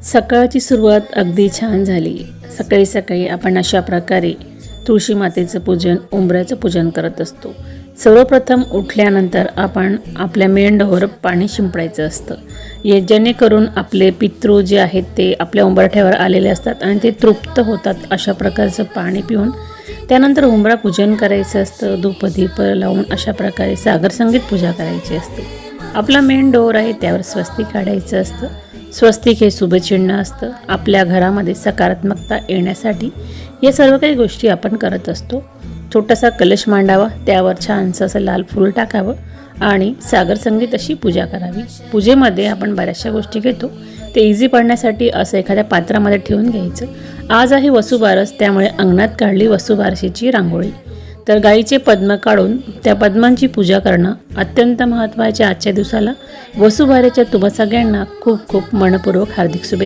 सकाळची सुरुवात अगदी छान झाली। सकाळी सकाळी आपण अशा प्रकारे तुळशी मातेचं पूजन, उंबऱ्याचं पूजन करत असतो। सर्वप्रथम उठल्यानंतर आपण आपल्या मेंढीवर पाणी शिंपडायचं असतं, जेणेकरून आपले पितृ जे आहेत ते आपल्या उंबरठ्यावर आलेले असतात आणि ते तृप्त होतात। अशा प्रकारचं पाणी पिऊन त्यानंतर उंबरा पूजन करायचं असतं। धूपदीप लावून अशा प्रकारे सागर संगीत पूजा करायची असते। आपला मेन डोर आहे त्यावर स्वस्तिक काढायचं असतं। स्वस्तिक हे शुभचिन्ह असतं, आपल्या घरामध्ये सकारात्मकता येण्यासाठी या सर्व काही गोष्टी आपण करत असतो। छोटासा कलश मांडावा, त्यावर छानसं असं लाल फूल टाकावं आणि सागर संगीत अशी पूजा करावी। पूजेमध्ये आपण बऱ्याचशा गोष्टी घेतो, ते इझी पडण्यासाठी असं एखाद्या पात्रामध्ये ठेवून घ्यायचं। आज आहे वसुबारस, त्यामुळे अंगणात काढली वसुबारशीची रांगोळी। तर गाईचे पद्म काढून त्या पद्मांची पूजा करणं अत्यंत महत्त्वाचे। आजच्या दिवसाला वसुबारसेच्या तुम्हा सगळ्यांना खूप खूप मनपूर्वक हार्दिक शुभेच्छा।